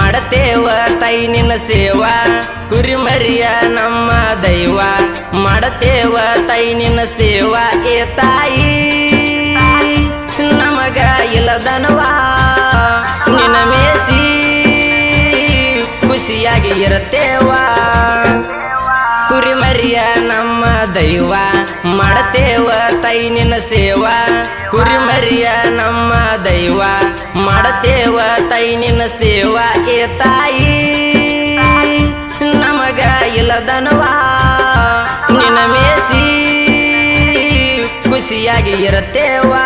ಮಾಡತೇವ ತಾಯಿ ನಿನ್ನ ಸೇವಾ ಕುರಿಮರಿಯ ನಮ್ಮ ದೈವ ಮಾಡತೇವ ತಾಯಿ ನಿನ್ನ ಸೇವಾ ಏ ತಾಯಿ ನಮಗ ಇಲ್ಲದನವಾ ನಿನ್ನ ಮೇಸಿ ಖುಷಿಯಾಗಿ ಇರತೇವಾ ಕುರಿಮರಿಯ ನಮ್ಮ ದೈವ ಮಾಡತೇವ ತಾಯಿ ನಿನ್ನ ಸೇವಾ ಕುರಿಮರಿಯ ನಮ್ಮ ದೈವ ಮಾಡತೇವ ತಾಯಿ ನಿನ್ನ ಸೇವಾ ಏ ತಾಯಿ ನಮಗ ಇಲ್ಲದನವಾ ನಿನ್ನ ಮೇಸಿ ಖುಷಿಯಾಗಿ ಇರತೇವಾ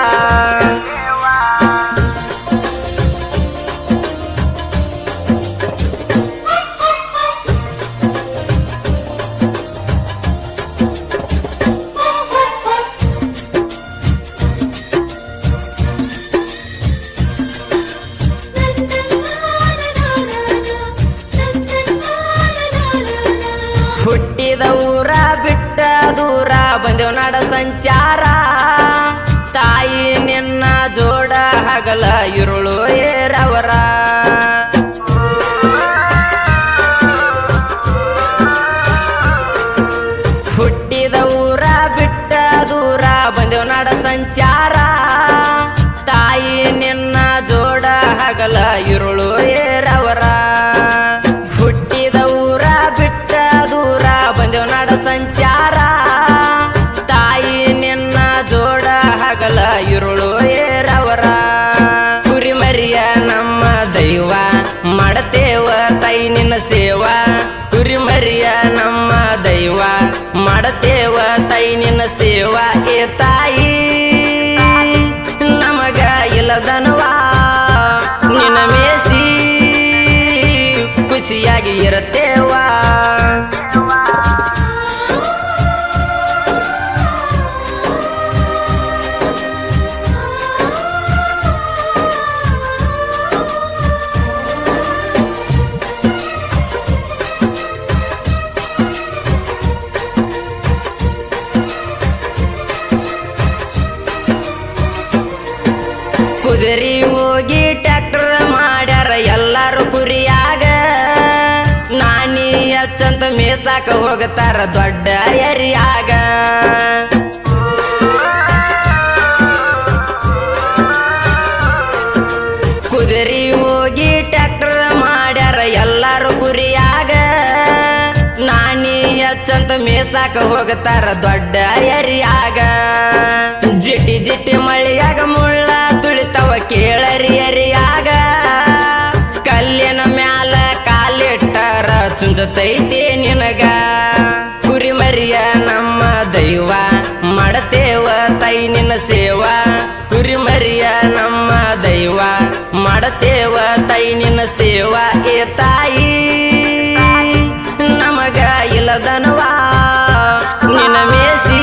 ಹುಟ್ಟಿದ ಊರ ಬಿಟ್ಟ ದೂರ ಬಂದೆವು ನಾಡ ಸಂಚಾರ ತಾಯಿ ನಿನ್ನ ಜೋಡ ಹಗಲ ಇರುಳು ಏರವರ ಹುಟ್ಟಿದ ಊರ ಬಿಟ್ಟ ದೂರ ಬಂದೆವು ನಾಡ ಸಂಚಾರ ತಾಯಿ ನಿನ್ನ ಜೋಡ ಹಗಲ ಇರುಳು ಏರವರ ಹುಟ್ಟಿದ ಊರ ಬಿಟ್ಟ ದೂರ ಬಂದೆವು ನಾಡ ಸಂಚಾರ ತಾಯಿ ನಿನ್ನ ಜೋಡ ಹಗಲ ಇರುಳು ಏರವರ ಕುರಿಮರಿಯ ನಮ್ಮ ದೈವ ಮಾಡತೇವ ತಾಯಿ ನಿನ್ನ ಸೇವಾ ಕುರಿಮರಿಯ ನಮ್ಮ ದೈವ ಮಾಡತೇವ ತಾಯಿ ನಿನ್ನ ಸೇವಾ ಏ ತಾಯಿ ನಮಗ ಇಲ್ಲದನವಾ ನಿನ್ನ ಮೇಸಿ ಖುಷಿಯಾಗಿ ಇರತೇವಾ ಕುದುರಿ ಹೋಗಿ ಟ್ರ್ಯಾಕ್ಟರ್ ಮಾಡ್ಯಾರ ಎಲ್ಲಾರು ಕುರಿಯಾಗ ನಾನಿ ಹಚ್ಚಂತ ಮೇಸಾಕ ಹೋಗತಾರ ದೊಡ್ಡ ಎರಿಯಾಗ ಕುದುರಿ ಹೋಗಿ ಟ್ರ್ಯಾಕ್ಟರ್ ಮಾಡ್ಯಾರ ಎಲ್ಲಾರು ಕುರಿಯಾಗ ನಾನಿ ಹಚ್ಚಂತ ಮೇಸಾಕ ಹೋಗತಾರ ದೊಡ್ಡ ಎರಿಯಾಗ ಜಿಟಿ ಜಿಟಿ ಮಳಿಯಾಗ ಮುಳ್ಳ ತುಳಿತವ ಕೇಳರಿ ಎರಿಯಾಗ ಕಲ್ಲಿನ ಮ್ಯಾಲ ಕಾಲಿಟ್ಟರ ಚುಂಚತೈತಿ ನಿನಗ ಕುರಿಮರಿಯ ನಮ್ಮ ದೈವ ಮಾಡತೇವ ತಾಯಿ ನಿನ್ನ ಸೇವಾ ಕುರಿಮರಿಯ ನಮ್ಮ ದೈವ ಮಾಡತೇವ ತಾಯಿ ನಿನ್ನ ಸೇವಾ ಏ ತಾಯಿ ನಮಗ ಇಲ್ಲದನವಾ ನಿನ್ನ ಮೇಸಿ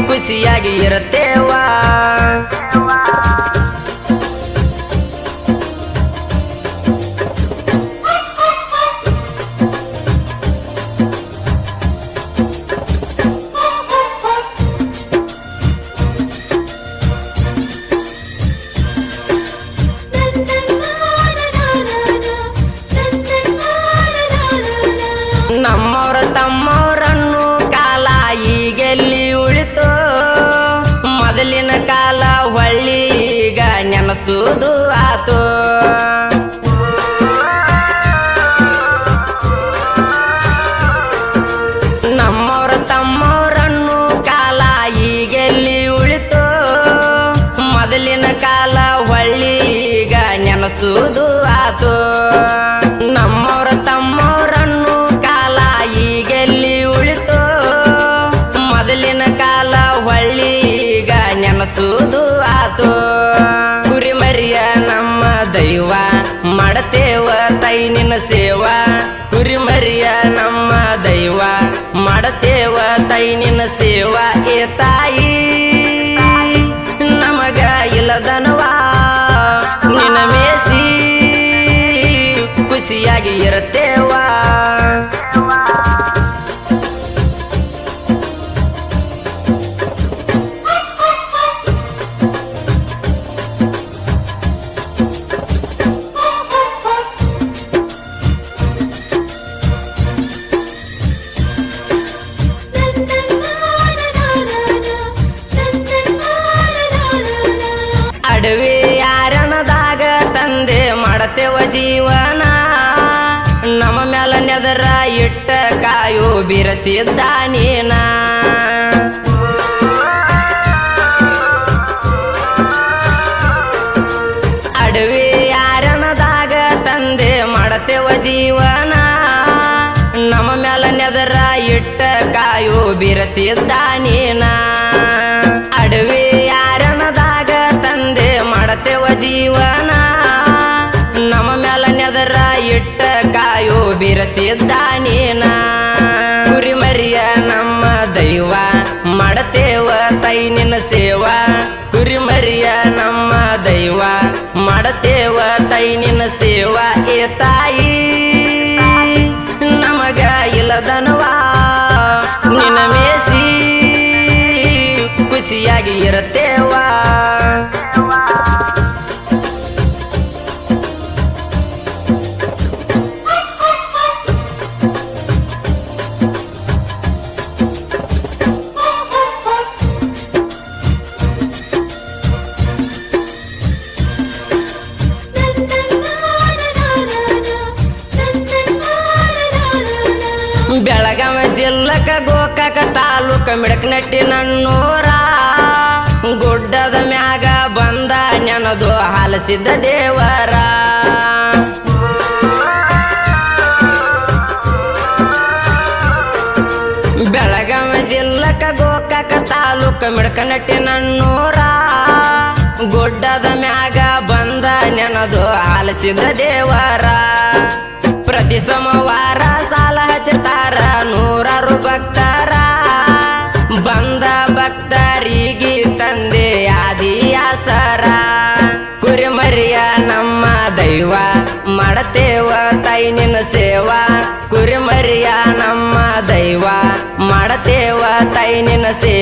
ಖುಷಿಯಾಗಿ ಇರತೇವಾ ನಮ್ಮವ್ರ ತಮ್ಮವ್ರನ್ನು ಕಾಲ ಈಗೆಲ್ಲಿ ಉಳಿತು ಮೊದಲಿನ ಕಾಲ ಹೊಳ್ಳಿ ಈಗ ನೆನಸುವುದು ಆತು ನಮ್ಮವ್ರ ತಮ್ಮವ್ರನ್ನು ಕಾಲ ಈಗೆಲ್ಲಿ ಉಳಿತು ಮೊದಲಿನ ಕಾಲ ಹೊಳ್ಳಿ ಈಗ ನೆನಸುವುದು ಆತು ನಮ್ಮವ್ರ ತಮ್ಮವ್ರನ್ನು ಕಾಲ ಈಗೆಲ್ಲಿ ಉಳಿತು ಮೊದಲಿನ ಕಾಲ ಹೊಳ್ಳಿ ಈಗ ನೆನಸುವುದು ಆತು ಕುರಿಮರಿಯ ನಮ್ಮ ದೈವ ಮಾಡತೇವ ತಾಯಿ ನಿನ್ನ ಸೇವಾ ಕುರಿಮರಿಯ ನಮ್ಮ ದೈವ ಮಾಡತೇವ ತಾಯಿ ನಿನ್ನ ಸೇವಾ ಏ ತಾಯಿ ನಮಗ ಇಲ್ಲದನವಾ ನಿನ್ನ ಮೇಸಿ ಖುಷಿಯಾಗಿ ಇರತೇವಾ ಮಾಡತೇವ ಜೀವನ ನಮ್ಮ ಮ್ಯಾಲ ನೆದರ ಇಟ್ಟ ಕಾಯು ಬಿರಸಿದ್ದ ನೀನ ಅಡವಿ ಯಾರಣದಾಗ ತಂದೆ ಮಾಡತೇವ ಜೀವನ ನಮ್ಮ ಮ್ಯಾಲ ನೆದರ ಇಟ್ಟ ಕಾಯು ಬಿರಸಿದ್ದ ನೀನ ಅಡವಿ ಯಾರಣದಾಗ ತಂದೆ ಮಾಡತೇವ ಜೀವನ ನಮ್ಮ ಮ್ಯಾಲ ನೆದರ ಇಟ್ಟ ಕಾಯು ಬಿರಸಿದ್ದ ನೀನ ಕುರಿಮರಿಯ ನಮ್ಮ ದೈವ ಮಾಡತೇವ ತೈ ನಿನ್ನ ಸೇವಾ ಕುರಿಮರಿಯ ನಮ್ಮ ದೈವ ಮಾಡತೇವ ತೈ ನಿನ್ನ ಸೇವಾ ಏ ತಾಯಿ ನಮಗ ಇಲ್ಲದನವಾ ನಿನ್ನ ಮೇಸಿ ಖುಷಿಯಾಗಿ ಇರತೇವಾ ಬೆಳಗಾವಿ ಜಿಲ್ಲಕ ಗೋಕಾಕ ತಾಲೂಕ ಮಿಡಕನಟ್ಟಿ ನನ್ನೂರ ಗುಡ್ಡದ ಮ್ಯಾಗ ಬಂದ ನೆನದು ಹಾಲಸಿದ್ದ ದೇವರ ಬೆಳಗಾವಿ ಜಿಲ್ಲಕ ಗೋಕಾಕ ತಾಲೂಕ ಮಿಡಕನಟ್ಟಿ ನನ್ನೂರ ಗುಡ್ಡದ ಮ್ಯಾಗ ಬಂದ ನೆನದು ಹಾಲಸಿದ್ದ ದೇವರ ಪ್ರತಿ ಸೋಮವಾರ ಸಾಲ ಹಚ್ಚತಾರ ನೂರಾರು ಭಕ್ತರ ಬಂದ ಭಕ್ತರಿಗೆ ತಂದೆ ಆದಿಯಾಸರ ಕುರಿಮರಿಯ ನಮ್ಮ ದೈವ ಮಾಡತೇವ ತಾಯಿ ನಿನ್ನ ಸೇವಾ ಕುರಿಮರಿಯ ನಮ್ಮ ದೈವ ಮಾಡತೇವ ತಾಯಿ ನಿನ್ನ ಸೇವಾ